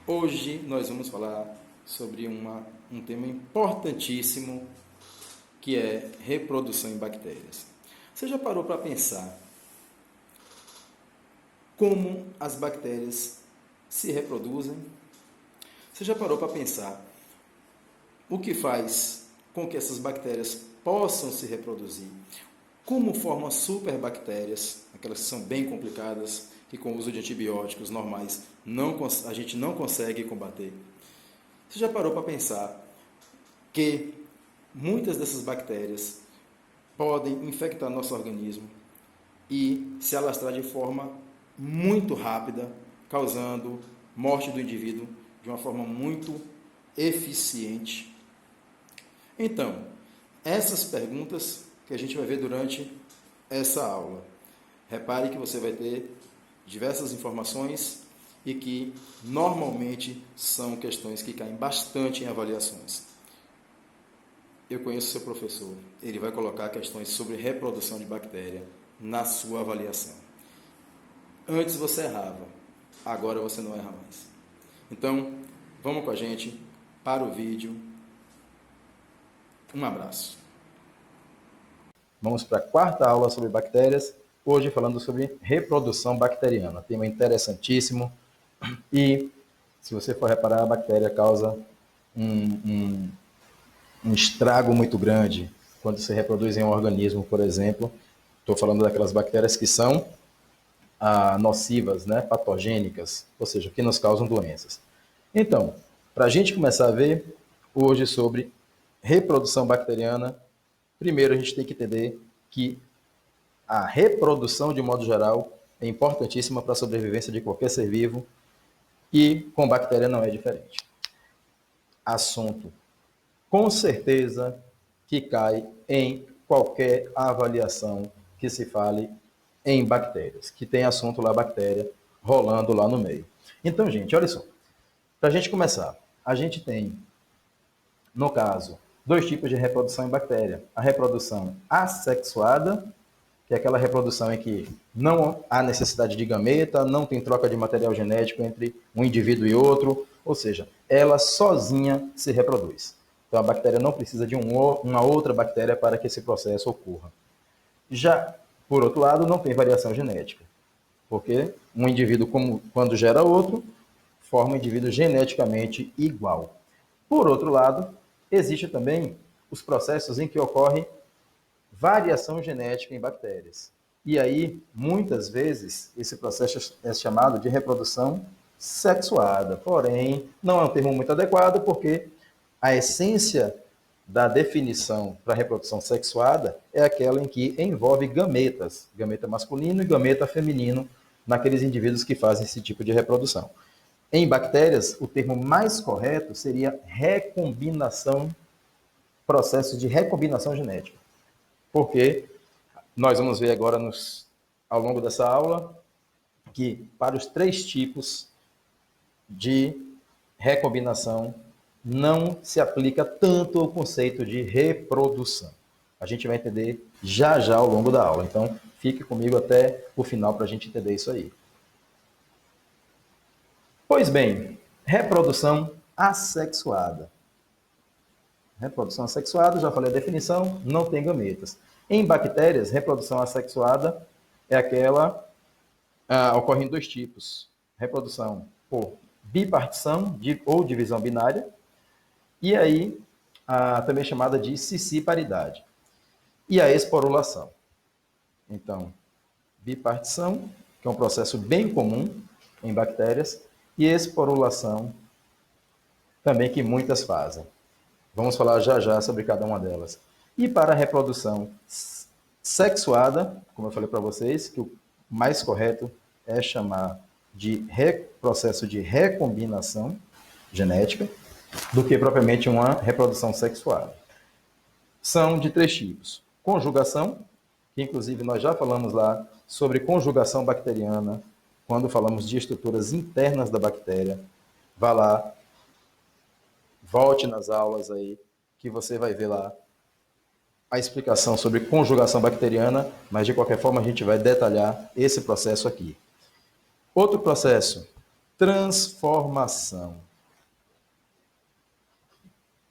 Hoje nós vamos falar sobre um tema importantíssimo que é reprodução em bactérias. Você já parou para pensar como as bactérias se reproduzem? Você já parou para pensar o que faz com que essas bactérias possam se reproduzir? Como formam superbactérias, aquelas que são bem complicadas, que com o uso de antibióticos normais a gente não consegue combater? Você já parou para pensar que muitas dessas bactérias podem infectar nosso organismo e se alastrar de forma muito rápida, causando morte do indivíduo de uma forma muito eficiente? Então, essas perguntas que a gente vai ver durante essa aula. Repare que você vai ter diversas informações e que normalmente são questões que caem bastante em avaliações. Eu conheço seu professor, ele vai colocar questões sobre reprodução de bactéria na sua avaliação. Antes você errava, agora você não erra mais. Então, vamos com a gente para o vídeo. Um abraço. Vamos para a quarta aula sobre bactérias, hoje falando sobre reprodução bacteriana, tema interessantíssimo. E, se você for reparar, a bactéria causa um estrago muito grande quando se reproduz em um organismo, por exemplo. Estou falando daquelas bactérias que são nocivas, né, patogênicas, ou seja, que nos causam doenças. Então, para a gente começar a ver hoje sobre reprodução bacteriana, primeiro a gente tem que entender que a reprodução, de modo geral, é importantíssima para a sobrevivência de qualquer ser vivo e com bactéria não é diferente. Assunto, com certeza, que cai em qualquer avaliação que se fale em bactérias, que tem assunto lá, bactéria, rolando lá no meio. Então, gente, olha só. Para a gente começar, a gente tem, no caso, dois tipos de reprodução em bactéria. A reprodução assexuada, que é aquela reprodução em que não há necessidade de gameta, não tem troca de material genético entre um indivíduo e outro, ou seja, ela sozinha se reproduz. Então a bactéria não precisa de uma outra bactéria para que esse processo ocorra. Já, por outro lado, não tem variação genética, porque um indivíduo, quando gera outro, forma um indivíduo geneticamente igual. Por outro lado, existe também os processos em que ocorre variação genética em bactérias. E aí, muitas vezes, esse processo é chamado de reprodução sexuada. Porém, não é um termo muito adequado, porque a essência da definição para a reprodução sexuada é aquela em que envolve gametas, gameta masculino e gameta feminino, naqueles indivíduos que fazem esse tipo de reprodução. Em bactérias, o termo mais correto seria recombinação, processo de recombinação genética. Porque nós vamos ver agora ao longo dessa aula que para os três tipos de recombinação não se aplica tanto o conceito de reprodução. A gente vai entender já já ao longo da aula. Então, fique comigo até o final para a gente entender isso aí. Pois bem, reprodução assexuada. Reprodução assexuada, já falei a definição, não tem gametas. Em bactérias, reprodução assexuada é aquela ocorre em dois tipos. Reprodução por bipartição ou divisão binária, e aí também chamada de cisciparidade. E a esporulação. Então, bipartição, que é um processo bem comum em bactérias, e esporulação, também que muitas fazem. Vamos falar já já sobre cada uma delas. E para a reprodução sexuada, como eu falei para vocês, que o mais correto é chamar de processo de recombinação genética, do que propriamente uma reprodução sexuada. São de três tipos. Conjugação, que inclusive nós já falamos lá sobre conjugação bacteriana, quando falamos de estruturas internas da bactéria. Vá lá, volte nas aulas aí, que você vai ver lá a explicação sobre conjugação bacteriana, mas de qualquer forma a gente vai detalhar esse processo aqui. Outro processo transformação.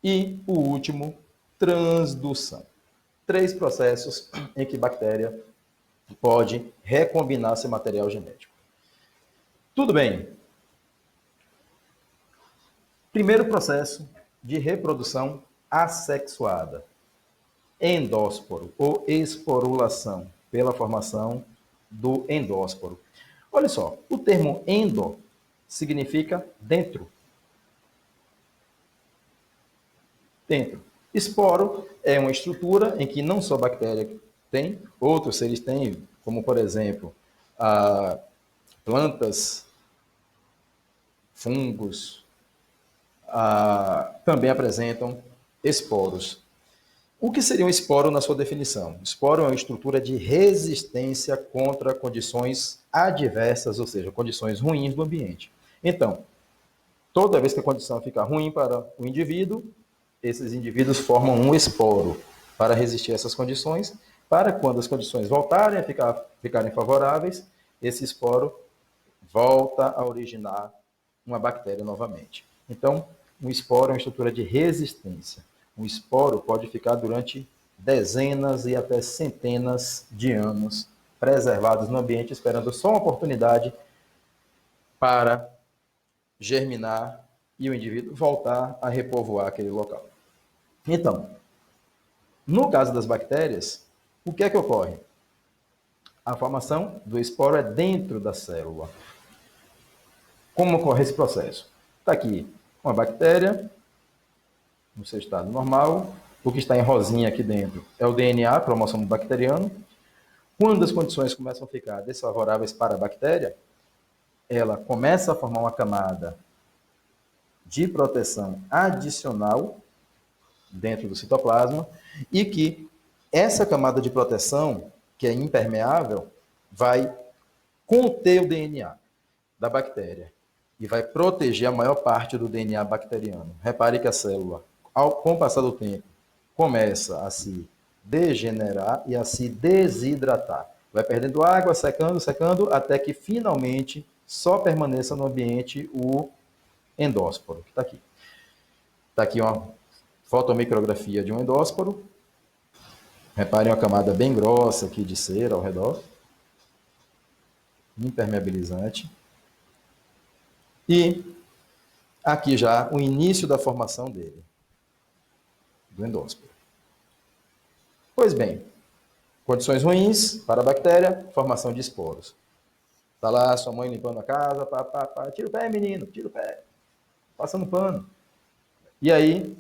E o último, transdução. 3 processos em que bactéria pode recombinar seu material genético. Tudo bem. Primeiro processo de reprodução assexuada. Endósporo ou esporulação, pela formação do endósporo. Olha só, o termo endo significa dentro. Dentro. Esporo é uma estrutura em que não só a bactéria tem, outros seres têm, como por exemplo, plantas, fungos, também apresentam esporos. O que seria um esporo na sua definição? Esporo é uma estrutura de resistência contra condições adversas, ou seja, condições ruins do ambiente. Então, toda vez que a condição fica ruim para o indivíduo, esses indivíduos formam um esporo para resistir a essas condições, para quando as condições voltarem a ficarem favoráveis, esse esporo volta a originar uma bactéria novamente. Então, um esporo é uma estrutura de resistência. Um esporo pode ficar durante dezenas e até centenas de anos preservados no ambiente, esperando só uma oportunidade para germinar e o indivíduo voltar a repovoar aquele local. Então, no caso das bactérias, o que é que ocorre? A formação do esporo é dentro da célula. Como ocorre esse processo? Está aqui uma bactéria, no seu estado normal. O que está em rosinha aqui dentro é o DNA, cromossomo bacteriano. Quando as condições começam a ficar desfavoráveis para a bactéria, ela começa a formar uma camada de proteção adicional dentro do citoplasma e que essa camada de proteção, que é impermeável, vai conter o DNA da bactéria e vai proteger a maior parte do DNA bacteriano. Repare que a célula, com o passar do tempo, começa a se degenerar e a se desidratar. Vai perdendo água, secando, secando, até que finalmente só permaneça no ambiente o endósporo, que está aqui. Está aqui uma fotomicrografia de um endósporo. Reparem uma camada bem grossa aqui de cera ao redor, impermeabilizante. E aqui já o início da formação dele, do endósporo. Pois bem, condições ruins para a bactéria, formação de esporos. Está lá sua mãe limpando a casa, tira o pé, menino, tira o pé, passando pano. E aí,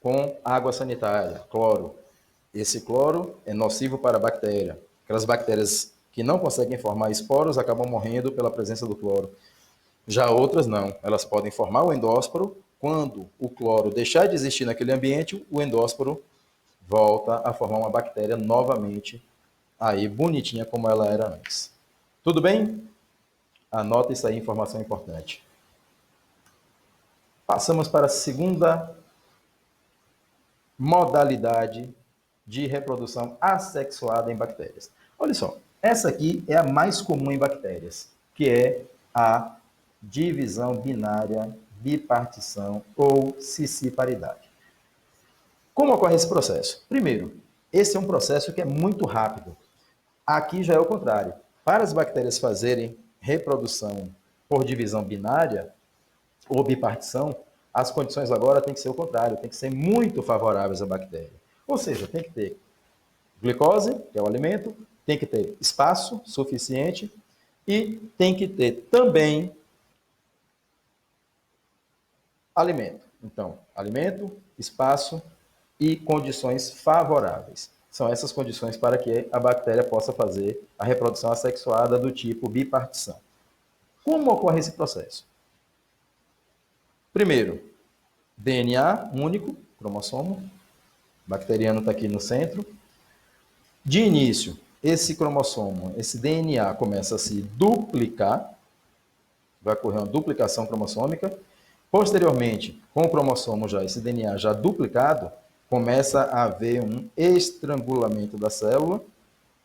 com água sanitária, cloro. Esse cloro é nocivo para a bactéria. Aquelas bactérias que não conseguem formar esporos acabam morrendo pela presença do cloro. Já outras não, elas podem formar o endósporo. Quando o cloro deixar de existir naquele ambiente, o endósporo volta a formar uma bactéria novamente, aí bonitinha como ela era antes. Tudo bem? Anota isso aí, informação importante. Passamos para a segunda modalidade de reprodução assexuada em bactérias. Olha só, essa aqui é a mais comum em bactérias, que é a divisão binária, bipartição ou cisciparidade. Como ocorre esse processo? Primeiro, esse é um processo que é muito rápido. Aqui já é o contrário. Para as bactérias fazerem reprodução por divisão binária ou bipartição, as condições agora têm que ser o contrário, tem que ser muito favoráveis à bactéria. Ou seja, tem que ter glicose, que é o alimento, tem que ter espaço suficiente e tem que ter também alimento. Então, alimento, espaço e condições favoráveis. São essas condições para que a bactéria possa fazer a reprodução assexuada do tipo bipartição. Como ocorre esse processo? Primeiro, DNA único, cromossomo, bacteriano está aqui no centro. De início, esse cromossomo, esse DNA começa a se duplicar, vai ocorrer uma duplicação cromossômica. Posteriormente, com o cromossomo já, esse DNA já duplicado, começa a haver um estrangulamento da célula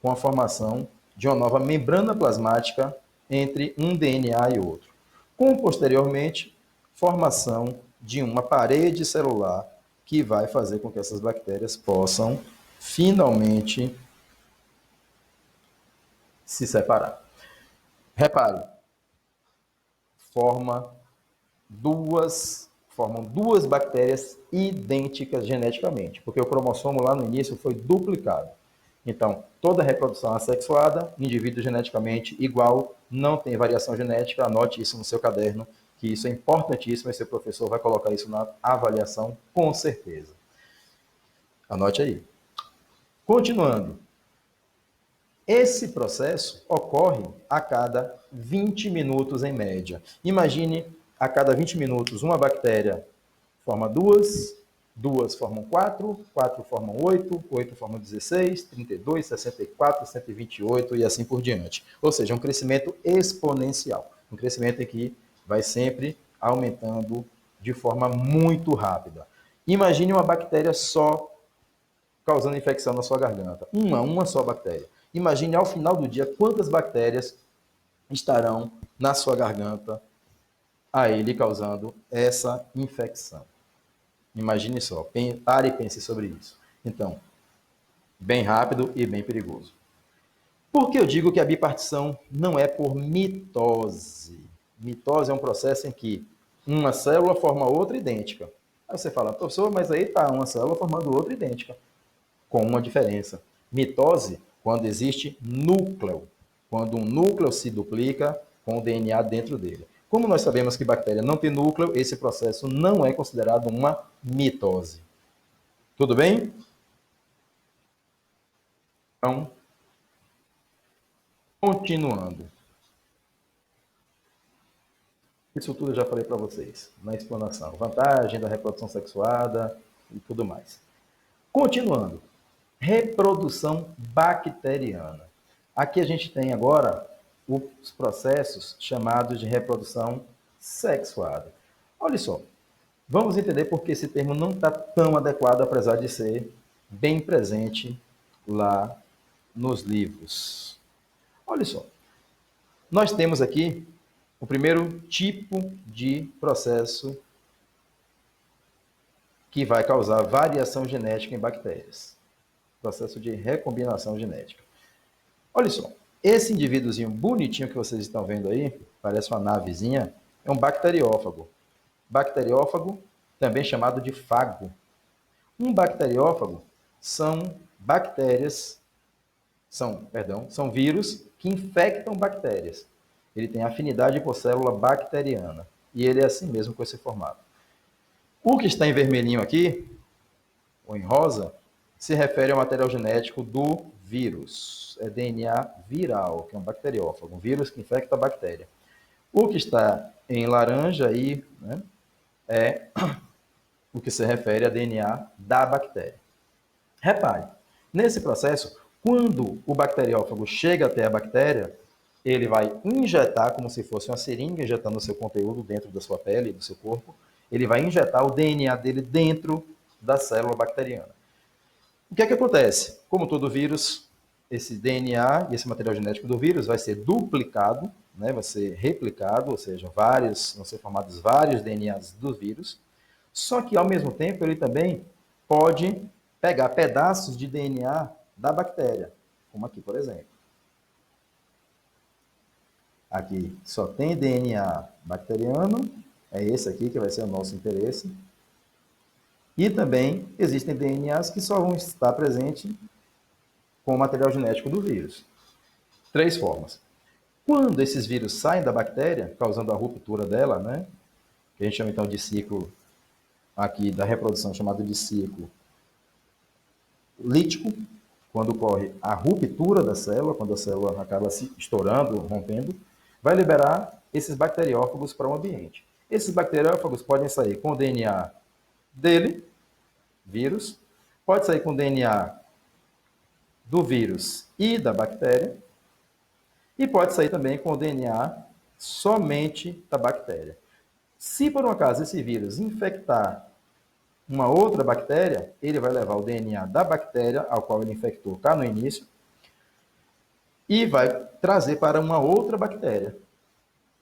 com a formação de uma nova membrana plasmática entre um DNA e outro, com posteriormente formação de uma parede celular que vai fazer com que essas bactérias possam finalmente se separar. Repare, formam duas bactérias idênticas geneticamente, porque o cromossomo lá no início foi duplicado. Então, toda reprodução assexuada, indivíduo geneticamente igual, não tem variação genética, anote isso no seu caderno, que isso é importantíssimo, e seu professor vai colocar isso na avaliação, com certeza. Anote aí. Continuando. Esse processo ocorre a cada 20 minutos em média. Imagine a cada 20 minutos uma bactéria forma duas, duas formam quatro, quatro formam oito, oito formam 16, 32, 64, 128 e assim por diante. Ou seja, um crescimento exponencial. Um crescimento em que vai sempre aumentando de forma muito rápida. Imagine uma bactéria só causando infecção na sua garganta. Uma só bactéria. Imagine ao final do dia quantas bactérias estarão na sua garganta a ele causando essa infecção. Imagine só, pare e pense sobre isso. Então, bem rápido e bem perigoso. Por que eu digo que a bipartição não é por mitose? Mitose é um processo em que uma célula forma outra idêntica. Aí você fala, professor, mas aí está uma célula formando outra idêntica, com uma diferença. Mitose, quando existe núcleo, quando um núcleo se duplica com o DNA dentro dele. Como nós sabemos que bactéria não tem núcleo, esse processo não é considerado uma mitose. Tudo bem? Então, continuando. Isso tudo eu já falei para vocês na explanação. Vantagem da reprodução sexuada e tudo mais. Continuando. Reprodução bacteriana. Aqui a gente tem agora os processos chamados de reprodução sexuada. Olha só, vamos entender porque esse termo não está tão adequado, apesar de ser bem presente lá nos livros. Olha só, nós temos aqui o primeiro tipo de processo que vai causar variação genética em bactérias. Processo de recombinação genética. Olha só, esse indivíduozinho bonitinho que vocês estão vendo aí, parece uma navezinha, é um bacteriófago. Bacteriófago, também chamado de fago. Um bacteriófago são bactérias, são vírus que infectam bactérias. Ele tem afinidade por célula bacteriana. E ele é assim mesmo com esse formato. O que está em vermelhinho aqui, ou em rosa, se refere ao material genético do vírus. É DNA viral, que é um bacteriófago, um vírus que infecta a bactéria. O que está em laranja aí, né, é o que se refere a DNA da bactéria. Repare, nesse processo, quando o bacteriófago chega até a bactéria, ele vai injetar, como se fosse uma seringa, injetando o seu conteúdo dentro da sua pele, do seu corpo, ele vai injetar o DNA dele dentro da célula bacteriana. O que é que acontece? Como todo vírus, esse DNA e esse material genético do vírus vai ser duplicado, né, vai ser replicado, ou seja, vão ser formados vários DNAs do vírus, só que ao mesmo tempo ele também pode pegar pedaços de DNA da bactéria, como aqui, por exemplo. Aqui só tem DNA bacteriano, é esse aqui que vai ser o nosso interesse. E também existem DNAs que só vão estar presentes com o material genético do vírus. Três formas. Quando esses vírus saem da bactéria, causando a ruptura dela, né, que a gente chama então de ciclo aqui da reprodução, chamado de ciclo lítico, quando ocorre a ruptura da célula, quando a célula acaba se estourando, rompendo, vai liberar esses bacteriófagos para o ambiente. Esses bacteriófagos podem sair com o DNA dele, vírus, pode sair com o DNA do vírus e da bactéria, e pode sair também com o DNA somente da bactéria. Se por um acaso esse vírus infectar uma outra bactéria, ele vai levar o DNA da bactéria ao qual ele infectou cá no início, e vai trazer para uma outra bactéria.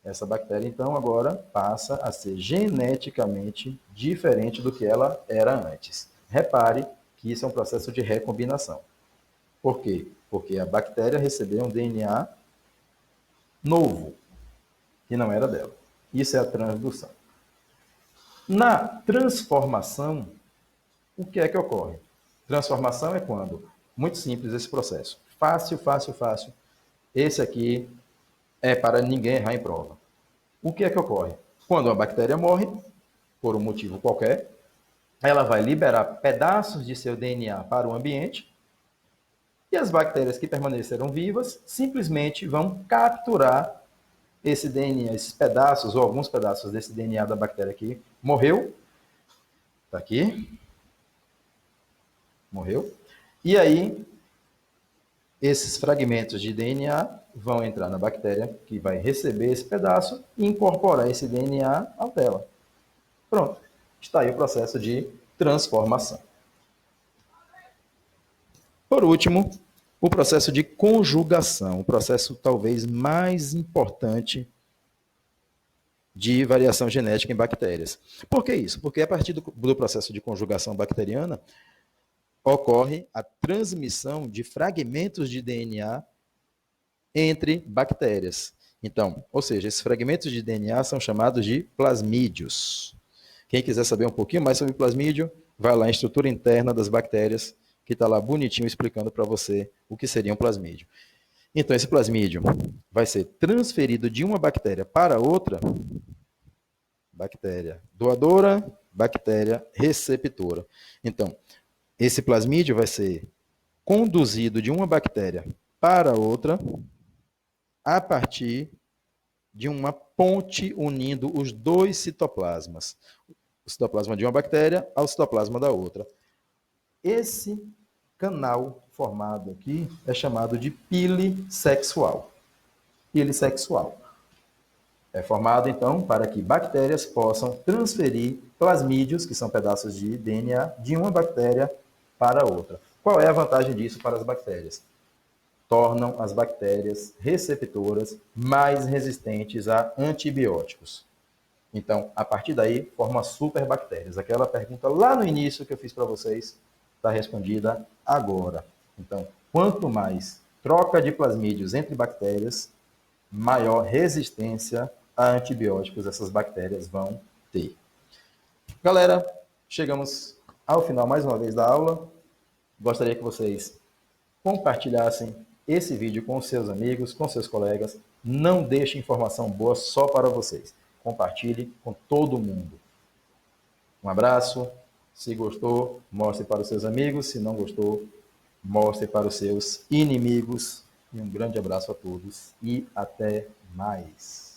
Essa bactéria, então, agora passa a ser geneticamente diferente do que ela era antes. Repare que isso é um processo de recombinação. Por quê? Porque a bactéria recebeu um DNA novo, que não era dela. Isso é a transdução. Na transformação, o que é que ocorre? Transformação é quando, muito simples esse processo. Fácil, fácil, fácil. Esse aqui é para ninguém errar em prova. O que é que ocorre? Quando a bactéria morre, por um motivo qualquer, ela vai liberar pedaços de seu DNA para o ambiente e as bactérias que permaneceram vivas simplesmente vão capturar esse DNA, esses pedaços ou alguns pedaços desse DNA da bactéria que morreu. Está aqui. Morreu. E aí, esses fragmentos de DNA vão entrar na bactéria, que vai receber esse pedaço e incorporar esse DNA ao dela. Pronto. Está aí o processo de transformação. Por último, o processo de conjugação, o processo talvez mais importante de variação genética em bactérias. Por que isso? Porque a partir do processo de conjugação bacteriana, ocorre a transmissão de fragmentos de DNA entre bactérias. Então, ou seja, esses fragmentos de DNA são chamados de plasmídios. Quem quiser saber um pouquinho mais sobre plasmídio, vai lá em estrutura interna das bactérias, que está lá bonitinho explicando para você o que seria um plasmídio. Então, esse plasmídio vai ser transferido de uma bactéria para outra, bactéria doadora, bactéria receptora. Então, esse plasmídio vai ser conduzido de uma bactéria para outra a partir de uma ponte unindo os dois citoplasmas. O citoplasma de uma bactéria ao citoplasma da outra. Esse canal formado aqui é chamado de pile sexual. Pile sexual. É formado, então, para que bactérias possam transferir plasmídios, que são pedaços de DNA, de uma bactéria para outra. Qual é a vantagem disso para as bactérias? Tornam as bactérias receptoras mais resistentes a antibióticos. Então, a partir daí, forma superbactérias. Aquela pergunta lá no início que eu fiz para vocês está respondida agora. Então, quanto mais troca de plasmídios entre bactérias, maior resistência a antibióticos essas bactérias vão ter. Galera, chegamos ao final mais uma vez da aula. Gostaria que vocês compartilhassem esse vídeo com seus amigos, com seus colegas. Não deixe informação boa só para vocês. Compartilhe com todo mundo. Um abraço. Se gostou, mostre para os seus amigos. Se não gostou, mostre para os seus inimigos. E um grande abraço a todos e até mais.